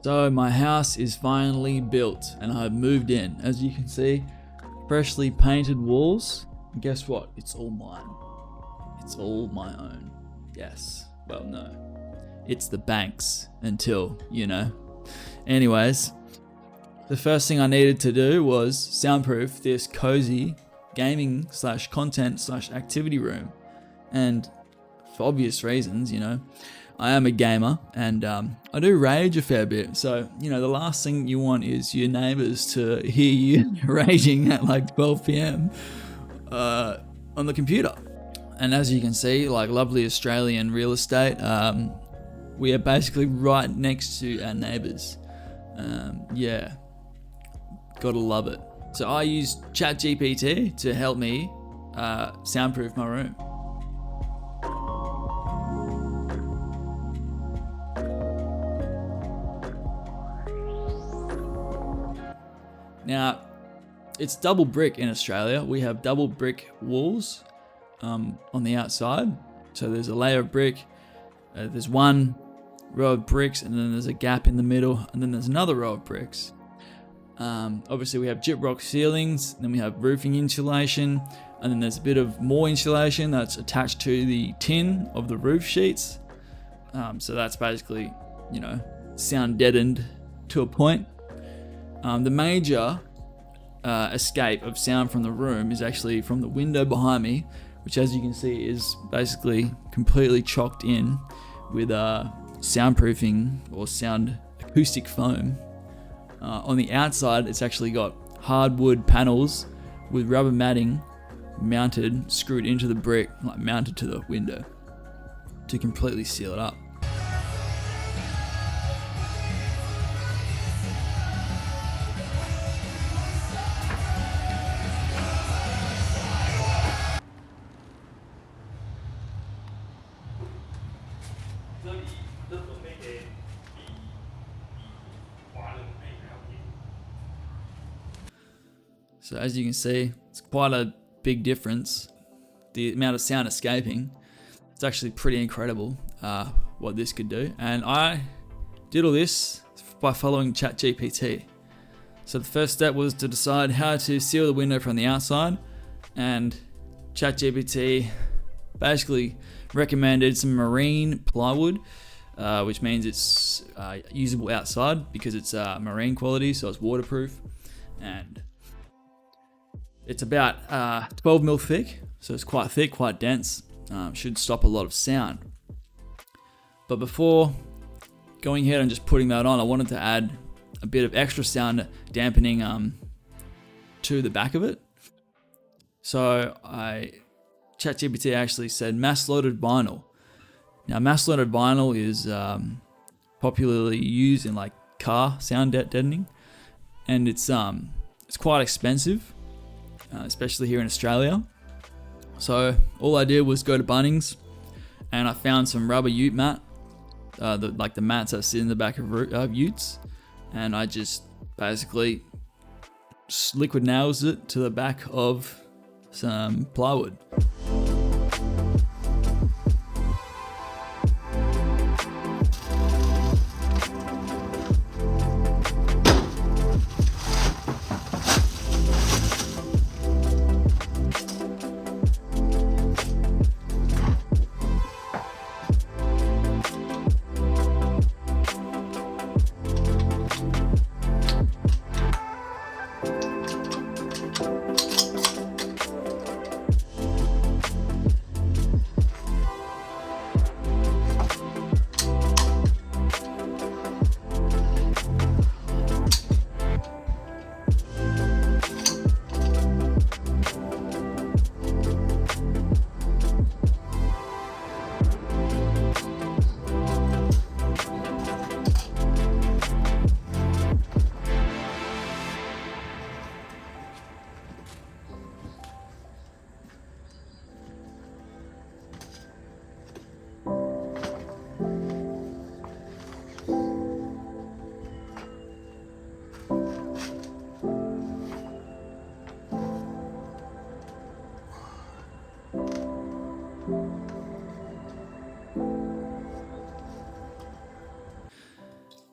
So my house is finally built and I've moved in. As you can see, freshly painted walls. And guess what? It's all mine. It's all my own. Yes. Well, no. It's the bank's until, you know. Anyways, the first thing I needed to do was soundproof this cozy gaming / content / activity room. And for obvious reasons, you know, I am a gamer and I do rage a fair bit. So, you know, the last thing you want is your neighbors to hear you raging at like 12 p.m. On the computer. And as you can see, like lovely Australian real estate, we are basically right next to our neighbors. Yeah, gotta love it. So I use ChatGPT to help me soundproof my room. Now, it's double brick in Australia. We have double brick walls on the outside. So there's a layer of brick, there's one row of bricks, and then there's a gap in the middle, and then there's another row of bricks. Obviously we have gyprock ceilings, then we have roofing insulation, and then there's a bit of more insulation that's attached to the tin of the roof sheets. So that's basically, you know, sound deadened to a point. The major escape of sound from the room is actually from the window behind me, which, as you can see, is basically completely chocked in with soundproofing or sound acoustic foam. On the outside, it's actually got hardwood panels with rubber matting mounted, screwed into the brick, like mounted to the window to completely seal it up. So as you can see, it's quite a big difference. The amount of sound escaping, it's actually pretty incredible what this could do. And I did all this by following ChatGPT. So the first step was to decide how to seal the window from the outside, and ChatGPT basically recommended some marine plywood, which means it's usable outside because it's marine quality, so it's waterproof, and it's about 12 mil thick, so it's quite thick, quite dense. Should stop a lot of sound. But before going ahead and just putting that on, I wanted to add a bit of extra sound dampening to the back of it. So ChatGPT actually said mass-loaded vinyl. Now, mass-loaded vinyl is popularly used in like car sound deadening, and it's quite expensive. Especially here in Australia. So all I did was go to Bunnings and I found some rubber ute mat, like the mats that sit in the back of utes, and I just basically liquid nails it to the back of some plywood.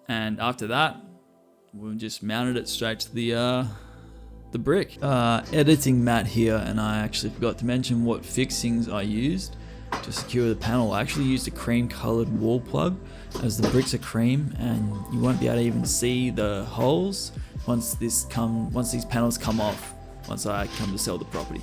And after that, we just mounted it straight to the brick. Editing Matt here, and I actually forgot to mention what fixings I used to secure the panel. I actually used a cream colored wall plug, as the bricks are cream and you won't be able to even see the holes once these panels come off, once I come to sell the property.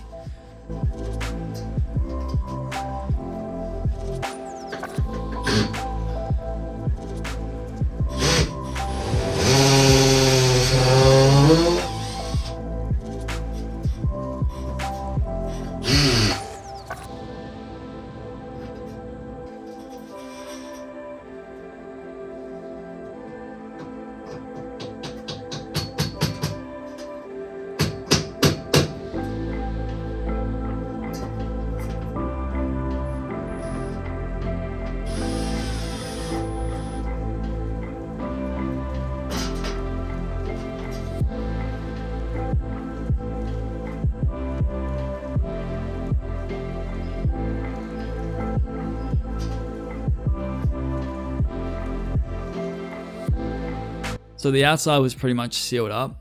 So the outside was pretty much sealed up.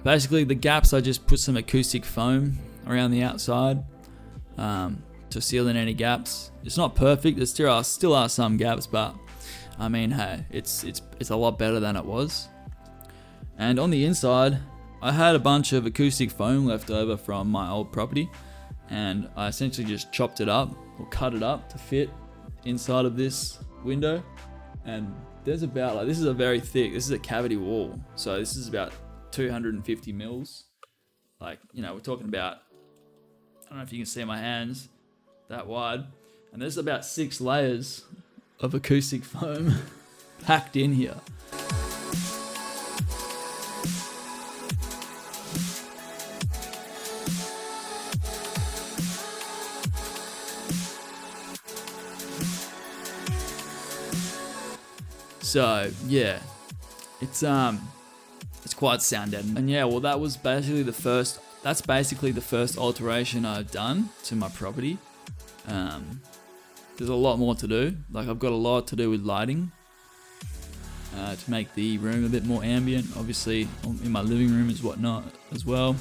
Basically the gaps, I just put some acoustic foam around the outside to seal in any gaps. It's not perfect, there still are some gaps, but I mean, hey, it's a lot better than it was. And on the inside, I had a bunch of acoustic foam left over from my old property, and I essentially just chopped it up or cut it up to fit inside of this window. And there's about, like, this is a cavity wall, so this is about 250 mils. Like, you know, we're talking about, I don't know if you can see my hands, that wide. And there's about 6 layers of acoustic foam packed in here. So yeah, it's quite sound deadening. And yeah, well, that's basically the first alteration I've done to my property. There's a lot more to do. Like, I've got a lot to do with lighting to make the room a bit more ambient. Obviously, in my living room is whatnot as well.